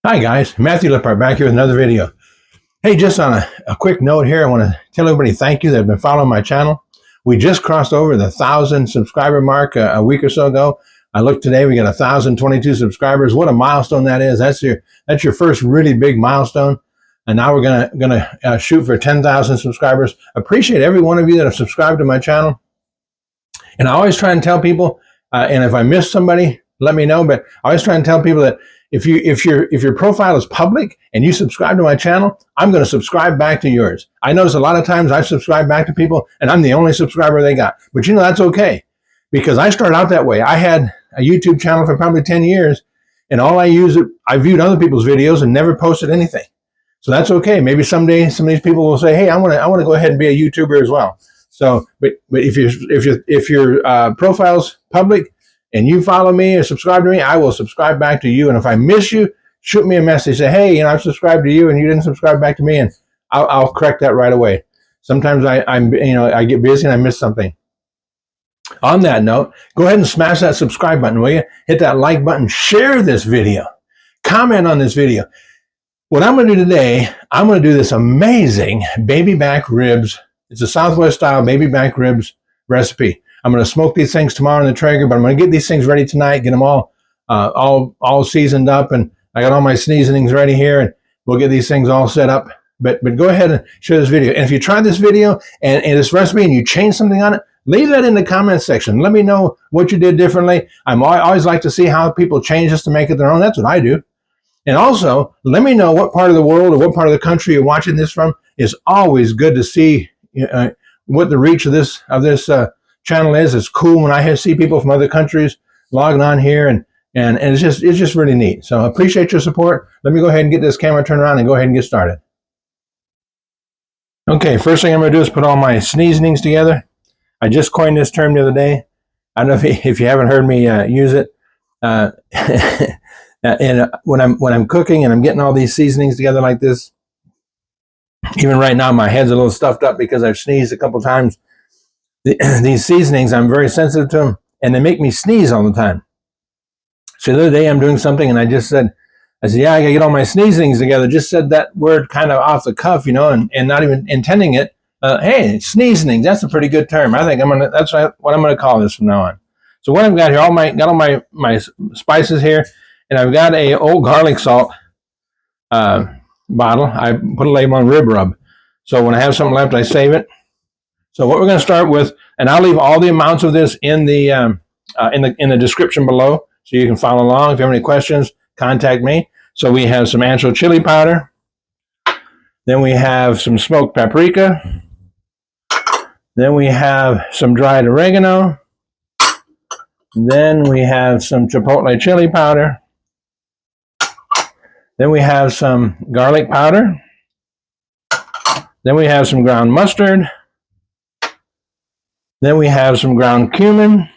Hi guys, Matthew Lippard back here with another video. Hey, just on a quick note here, I want to tell everybody thank you that have been following my channel. We just crossed over the 1,000 subscriber mark a week or so ago. I looked today, we got 1,022 subscribers. What a milestone that is. That's your first really big milestone. And now we're gonna shoot for 10,000 subscribers. Appreciate every one of you that have subscribed to my channel. And I always try and tell people, and if I miss somebody, let me know. But I always try and tell people that if your profile is public and you subscribe to my channel, I'm going to subscribe back to yours. I notice a lot of times I subscribe back to people and I'm the only subscriber they got. But you know, that's okay, because I started out that way. I had a YouTube channel for probably 10 years, and I viewed other people's videos and never posted anything. So that's okay. Maybe someday some of these people will say, "Hey, I want to go ahead and be a YouTuber as well." So, but if your profile's public and you follow me or subscribe to me, I will subscribe back to you. And if I miss you, shoot me a message. Say, hey, I've subscribed to you and you didn't subscribe back to me, and I'll correct that right away. Sometimes I get busy and I miss something. On that note, go ahead and smash that subscribe button, will you? Hit that like button, share this video, comment on this video. What I'm going to do today, I'm going to do this amazing baby back ribs. It's a Southwest style baby back ribs recipe. I'm going to smoke these things tomorrow in the Traeger, but I'm going to get these things ready tonight, get them all seasoned up, and I got all my seasonings ready here, and we'll get these things all set up. But go ahead and share this video. And if you try this video and this recipe and you change something on it, leave that in the comments section. Let me know what you did differently. I always like to see how people change this to make it their own. That's what I do. And also, let me know what part of the world or what part of the country you're watching this from. It's always good to see what the reach of this channel is. It's cool when I see people from other countries logging on here, and it's just really neat. So I appreciate your support. Let me go ahead and get this camera turned around and go ahead and get started. Okay, first thing I'm going to do is put all my seasonings together. I just coined this term the other day. I don't know if you haven't heard me use it. And when I'm cooking and I'm getting all these seasonings together like this, even right now my head's a little stuffed up because I've sneezed a couple times. These seasonings, I'm very sensitive to them, and they make me sneeze all the time. So the other day I'm doing something and I said, yeah, I gotta get all my seasonings together. Just said that word kind of off the cuff, and not even intending it. Hey, seasonings, that's a pretty good term. I think that's what I'm gonna call this from now on. So what I've got here, got all my spices here, and I've got a old garlic salt bottle. I put a label on rib rub. So when I have something left, I save it. So what we're going to start with, and I'll leave all the amounts of this in the description below, so you can follow along. If you have any questions, contact me. So we have some Ancho chili powder. Then we have some smoked paprika. Then we have some dried oregano. Then we have some Chipotle chili powder. Then we have some garlic powder. Then we have some ground mustard. Then we have some ground cumin. A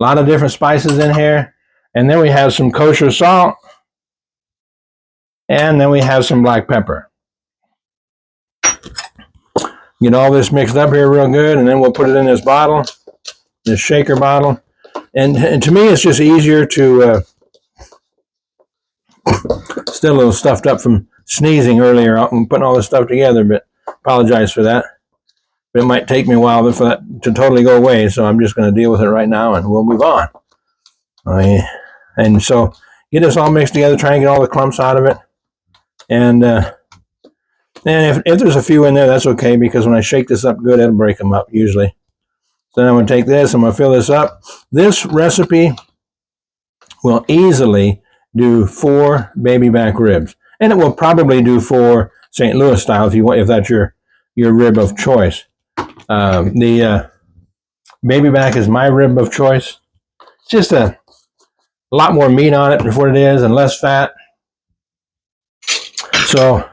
lot of different spices in here. And then we have some kosher salt. And then we have some black pepper. Get all this mixed up here real good, and then we'll put it in this bottle, this shaker bottle. And to me, it's just easier to... Still a little stuffed up from sneezing earlier and putting all this stuff together, but apologize for that. But it might take me a while for that to totally go away, so I'm just going to deal with it right now and we'll move on. And so get this all mixed together, try and get all the clumps out of it. And if there's a few in there, that's okay, because when I shake this up good, it'll break them up usually. So then I'm going to take this, I'm going to fill this up. This recipe will easily do 4 baby back ribs, and it will probably do 4 St. Louis style if that's your rib of choice. The baby back is my rib of choice. It's just a lot more meat on it than what it is, and less fat. So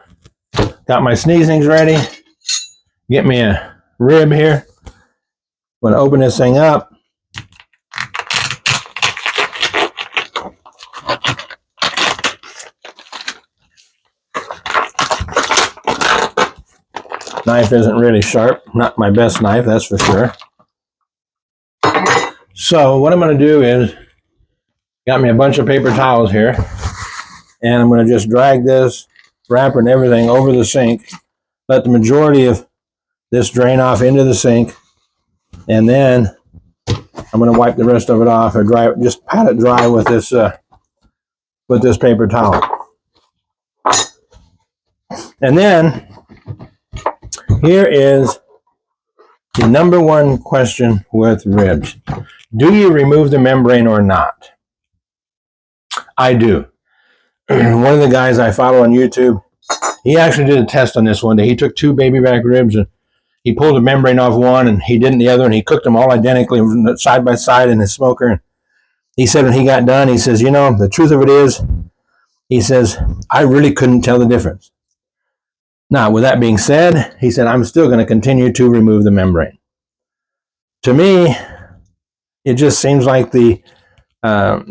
got my seasonings ready. Get me a rib here. I'm going to open this thing up. Knife isn't really sharp, not my best knife, that's for sure. So what I'm going to do is, got me a bunch of paper towels here, And I'm going to just drag this wrapper and everything over the sink. Let the majority of this drain off into the sink. And then I'm going to wipe the rest of it off or dry it, just pat it dry with this paper towel. And then here is the number one question with ribs. Do you remove the membrane or not? I do. One of the guys I follow on YouTube, he actually did a test on this one day. He took 2 baby back ribs and he pulled the membrane off one and he didn't the other, and he cooked them all identically side by side in his smoker. And he said when he got done, he says, you know, the truth of it is, he says, I really couldn't tell the difference. Now, with that being said, he said, I'm still going to continue to remove the membrane. To me, it just seems like the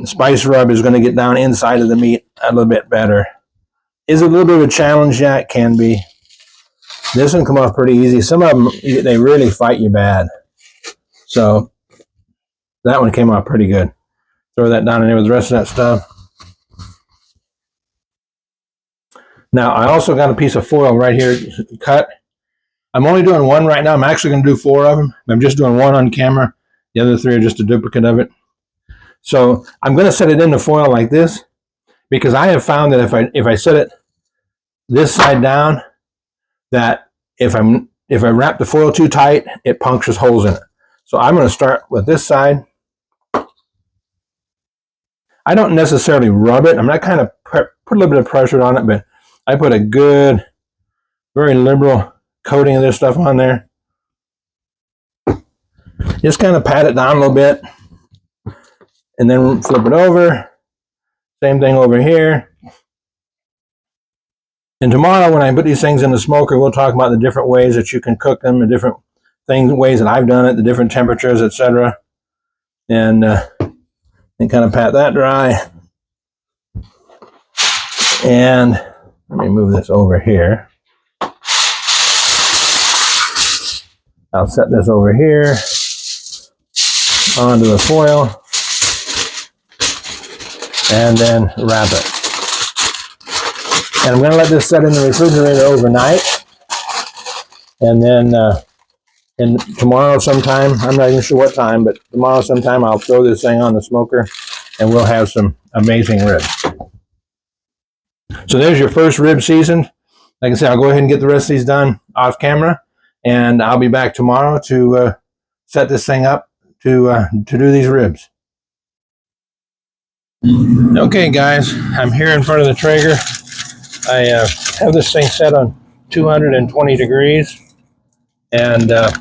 spice rub is going to get down inside of the meat a little bit better. Is it a little bit of a challenge? Yeah, it can be. This one come off pretty easy. Some of them, they really fight you bad. So that one came off pretty good. Throw that down in there with the rest of that stuff. Now, I also got a piece of foil right here cut. I'm only doing one right now. I'm actually going to do 4 of them. I'm just doing one on camera. The other 3 are just a duplicate of it. So I'm going to set it in the foil like this because I have found that if I set it this side down, that if I wrap the foil too tight, it punctures holes in it. So I'm going to start with this side. I don't necessarily rub it. I'm not kind of put a little bit of pressure on it, but I put a good, very liberal coating of this stuff on there. Just kind of pat it down a little bit and then flip it over. Same thing over here. And tomorrow when I put these things in the smoker, we'll talk about the different ways that you can cook them, the different ways that I've done it, the different temperatures, etc. And kind of pat that dry. And let me move this over here. I'll set this over here onto the foil and then wrap it. And I'm going to let this set in the refrigerator overnight. And then tomorrow sometime, I'm not even sure what time, but tomorrow sometime I'll throw this thing on the smoker and we'll have some amazing ribs. So there's your first rib seasoned. Like I said, I'll go ahead and get the rest of these done off camera, and I'll be back tomorrow to set this thing up to do these ribs. Okay, guys, I'm here in front of the Traeger. I have this thing set on 220 degrees, and I'm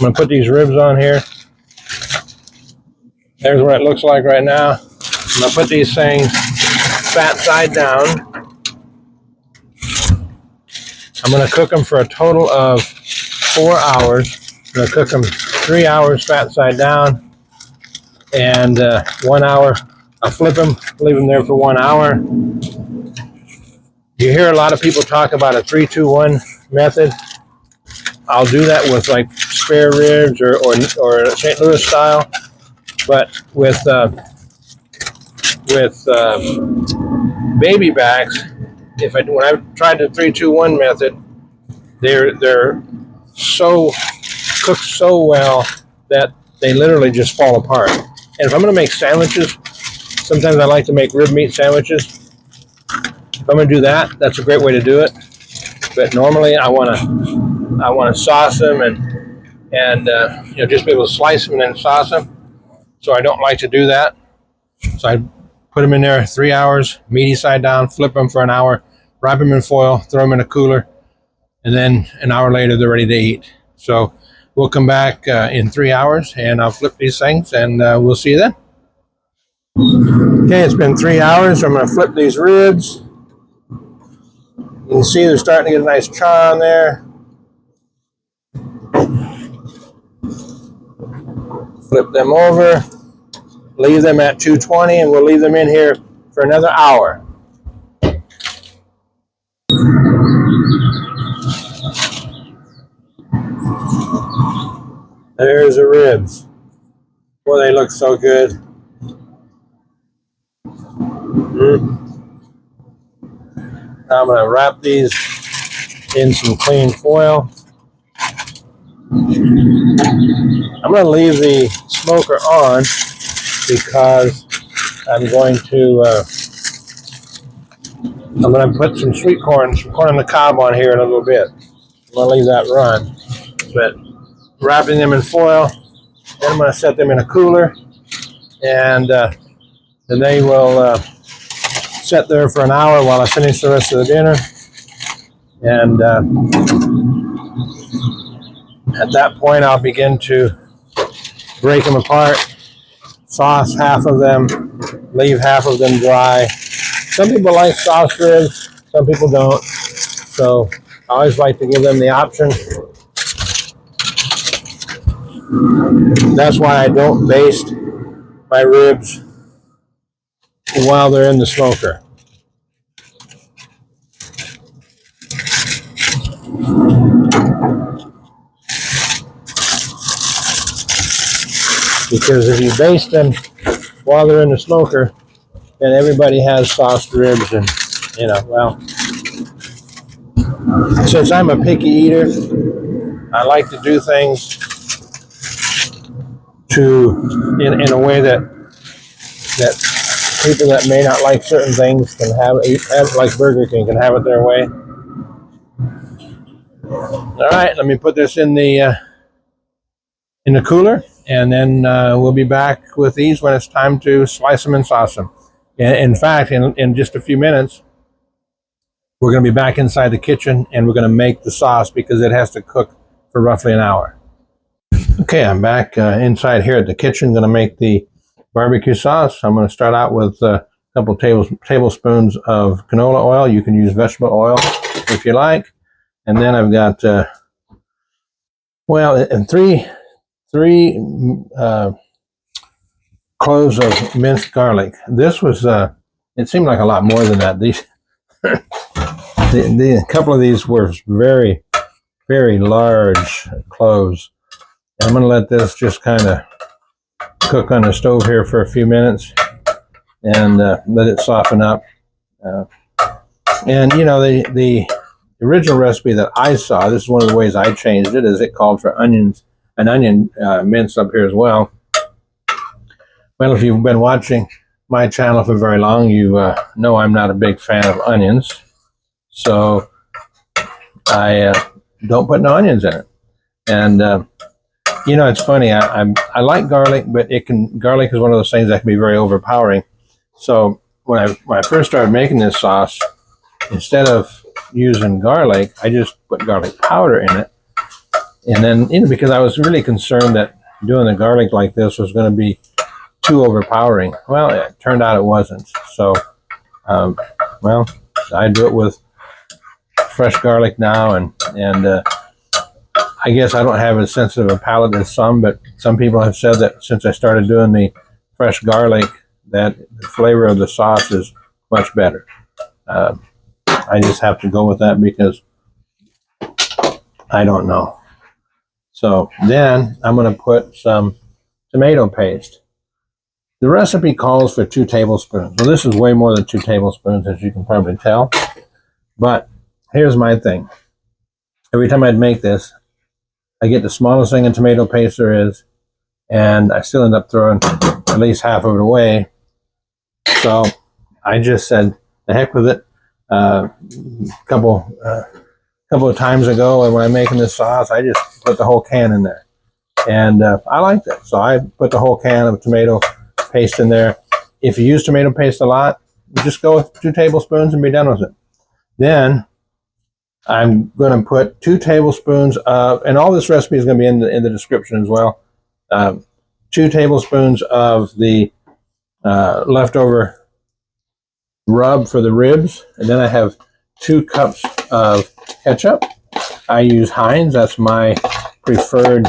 going to put these ribs on here. There's what it looks like right now. I'm going to put these things fat side down. I'm going to cook them for a total of 4 hours. I'm going to cook them 3 hours fat side down, and 1 hour I'll flip them, leave them there for 1 hour. You hear a lot of people talk about a 3-2-1 method. I'll do that with like spare ribs or St. Louis style, but with baby backs, when I've tried the 3-2-1 method, they're so cooked so well that they literally just fall apart. And if I'm going to make sandwiches, sometimes I like to make rib meat sandwiches. If I'm going to do that, that's a great way to do it. But normally I want to sauce them and just be able to slice them and then sauce them. So I don't like to do that. So I put them in there 3 hours, meaty side down, flip them for an hour, wrap them in foil, throw them in a cooler, and then an hour later they're ready to eat. So we'll come back in 3 hours and I'll flip these things and we'll see you then. Okay, it's been 3 hours. So I'm going to flip these ribs. You can see they're starting to get a nice char on there. Flip them over. Leave them at 220 and we'll leave them in here for another hour. There's the ribs. Boy, they look so good. Now I'm going to wrap these in some clean foil. I'm going to leave the smoker on because I'm going to put some sweet corn, some corn on the cob on here in a little bit. I'm going to leave that run. But wrapping them in foil, then I'm going to set them in a cooler, and then they will sit there for an hour while I finish the rest of the dinner. And at that point, I'll begin to break them apart, sauce half of them, leave half of them dry. Some people like sauce ribs, some people don't. So I always like to give them the option. That's why I don't baste my ribs while they're in the smoker. Because if you baste them while they're in the smoker, then everybody has sauced ribs, and well, since I'm a picky eater, I like to do things in a way that people that may not like certain things can have like Burger King can have it their way. All right, let me put this in the cooler, and then we'll be back with these when it's time to slice them and sauce them. In fact, in just a few minutes, we're going to be back inside the kitchen, and we're going to make the sauce because it has to cook for roughly an hour. Okay, I'm back inside here at the kitchen, going to make the barbecue sauce. I'm going to start out with a couple tablespoons of canola oil. You can use vegetable oil if you like. And then I've got, three cloves of minced garlic. This was, it seemed like a lot more than that. These, a couple of these were very, very large cloves. I'm going to let this just kind of cook on the stove here for a few minutes and let it soften up. And the original recipe that I saw, this is one of the ways I changed it, is it called for an onion minced up here as well. Well, if you've been watching my channel for very long, you know I'm not a big fan of onions, so I don't put no onions in it. And it's funny. I like garlic, but garlic is one of those things that can be very overpowering. So when I first started making this sauce, instead of using garlic, I just put garlic powder in it. And then, because I was really concerned that doing the garlic like this was going to be too overpowering. Well, it turned out it wasn't. So, I do it with fresh garlic now, and I guess I don't have as sensitive a palate as some, but some people have said that since I started doing the fresh garlic, that the flavor of the sauce is much better. I just have to go with that because I don't know. So then I'm going to put some tomato paste. The recipe calls for 2 tablespoons. Well, this is way more than 2 tablespoons, as you can probably tell. But here's my thing. Every time I'd make this, I get the smallest thing in tomato paste there is, and I still end up throwing at least half of it away. So I just said, the heck with it. A couple of times ago, when I'm making this sauce, I just put the whole can in there, and I liked it. So I put the whole can of tomato paste in there. If you use tomato paste a lot, just go with 2 tablespoons and be done with it. Then I'm going to put 2 tablespoons of, and all this recipe is going to be in the description as well. 2 tablespoons of the leftover rub for the ribs, and then I have 2 cups of ketchup. I use Heinz. That's my preferred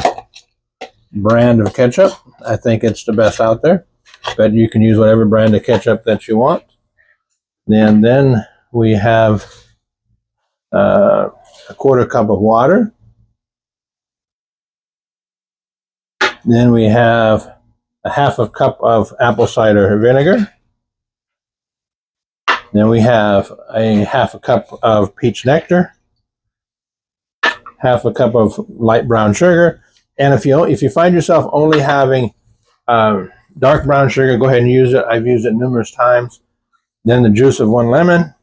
brand of ketchup. I think it's the best out there, but you can use whatever brand of ketchup that you want. And then we have a 1/4 cup of water. Then we have a 1/2 cup of apple cider vinegar. Then we have a half a cup of peach nectar, half a cup of light brown sugar. And if you find yourself only having dark brown sugar, go ahead and use it. I've used it numerous times. Then the juice of 1 lemon,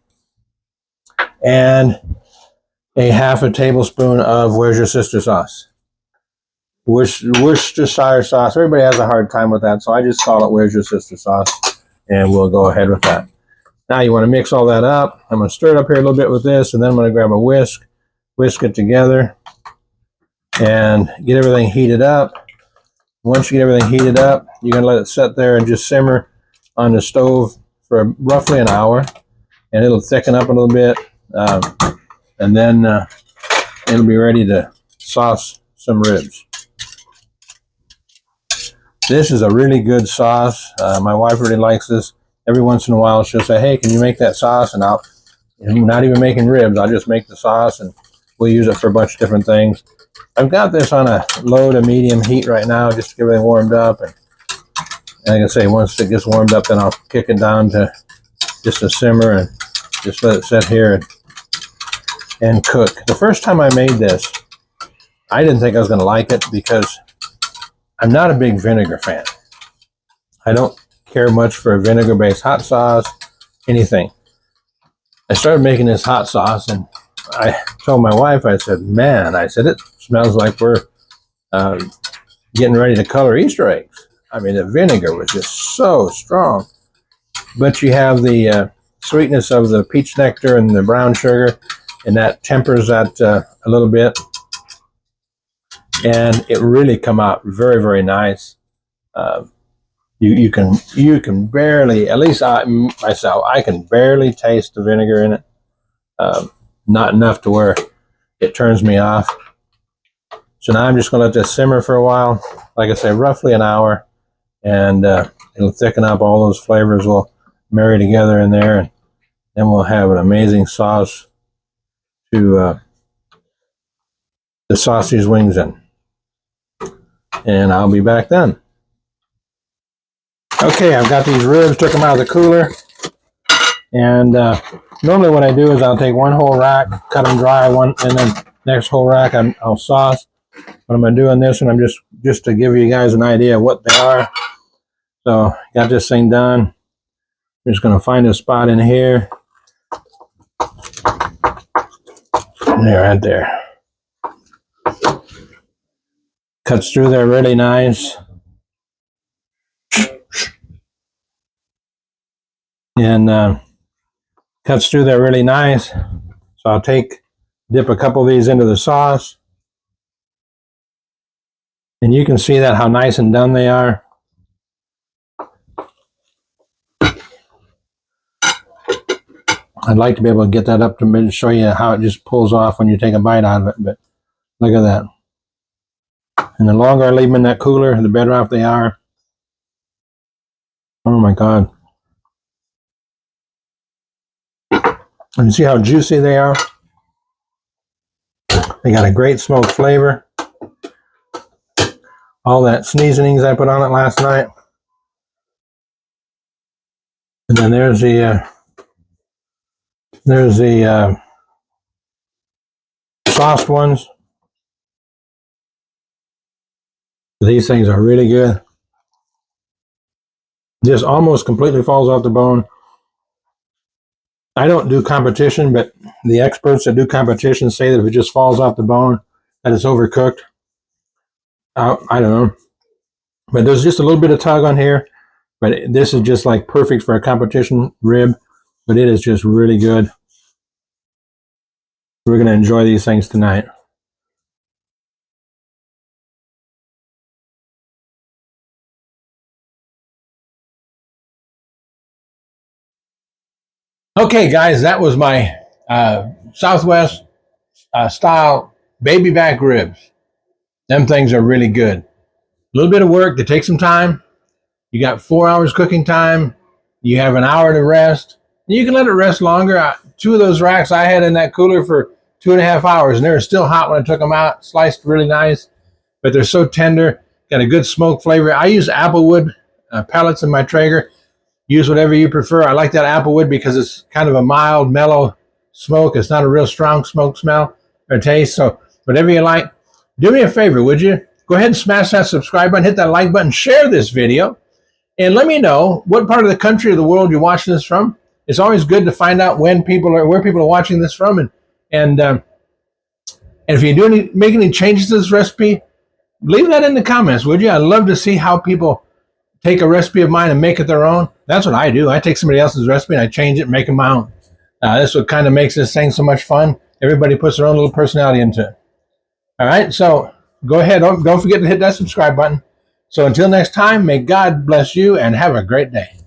and a half a tablespoon of Where's Your Sister sauce. Worcestershire sauce. Everybody has a hard time with that, so I just call it Where's Your Sister sauce, and we'll go ahead with that. Now you want to mix all that up. I'm going to stir it up here a little bit with this, and then I'm going to grab a whisk it together, and get everything heated up. Once you get everything heated up, you're going to let it sit there and just simmer on the stove for roughly an hour, and it'll thicken up a little bit, and then it'll be ready to sauce some ribs. This is a really good sauce. My wife really likes this. Every once in a while she'll say, hey, can you make that sauce? And I'm not even making ribs, I'll just make the sauce, and we'll use it for a bunch of different things. I've got this on a low to medium heat right now, just to get everything warmed up. And like I say, once it gets warmed up, then I'll kick it down to just a simmer and just let it sit here and cook. The first time I made this, I didn't think I was going to like it because I'm not a big vinegar fan. I don't care much for a vinegar-based hot sauce, anything. I started making this hot sauce, and I told my wife, I said, man, I said, it smells like we're getting ready to color Easter eggs. I mean, the vinegar was just so strong. But you have the sweetness of the peach nectar and the brown sugar, and that tempers that a little bit. And it really come out very, very nice. You can barely, at least myself, I can barely taste the vinegar in it. Not enough to where it turns me off. So now I'm just going to let this simmer for a while. Like I say, roughly an hour, and it'll thicken up. All those flavors will marry together in there, and then we'll have an amazing sauce to the sausage wings in. And I'll be back then. Okay, I've got these ribs, took them out of the cooler, and normally what I do is I'll take one whole rack, cut them dry, and then next whole rack I'll sauce. But I'm going to do on this one, I'm just to give you guys an idea of what they are. So got this thing done. I'm just going to find a spot in here. There, right there. Cuts through there really nice. And cuts through there really nice. So I'll dip a couple of these into the sauce. And you can see that how nice and done they are. I'd like to be able to get that up to show you how it just pulls off when you take a bite out of it, but look at that. And the longer I leave them in that cooler, the better off they are. Oh my God. And you see how juicy they are? They got a great smoked flavor. All that seasonings I put on it last night. And then there's the sauced ones. These things are really good. Just almost completely falls off the bone. I don't do competition, but the experts that do competition say that if it just falls off the bone, that it's overcooked. I don't know. But there's just a little bit of tug on here. But this is just like perfect for a competition rib. But it is just really good. We're going to enjoy these things tonight. Okay, guys, that was my Southwest style baby back ribs. Them things are really good. A little bit of work to take some time. You got 4 hours cooking time. You have an hour to rest. You can let it rest longer. 2 of those racks I had in that cooler for 2.5 hours, and they were still hot when I took them out. Sliced really nice, but they're so tender. Got a good smoke flavor. I use applewood pellets in my Traeger. Use whatever you prefer. I like that applewood because it's kind of a mild, mellow smoke. It's not a real strong smoke smell or taste. So whatever you like. Do me a favor, would you? Go ahead and smash that subscribe button, hit that like button, share this video, and let me know what part of the country or the world you're watching this from. It's always good to find out where people are watching this from, and if you do make any changes to this recipe, leave that in the comments, would you? I'd love to see how people take a recipe of mine and make it their own. That's what I do. I take somebody else's recipe and I change it and make it my own. That's what kind of makes this thing so much fun. Everybody puts their own little personality into it. All right, so go ahead. Don't forget to hit that subscribe button. So until next time, may God bless you and have a great day.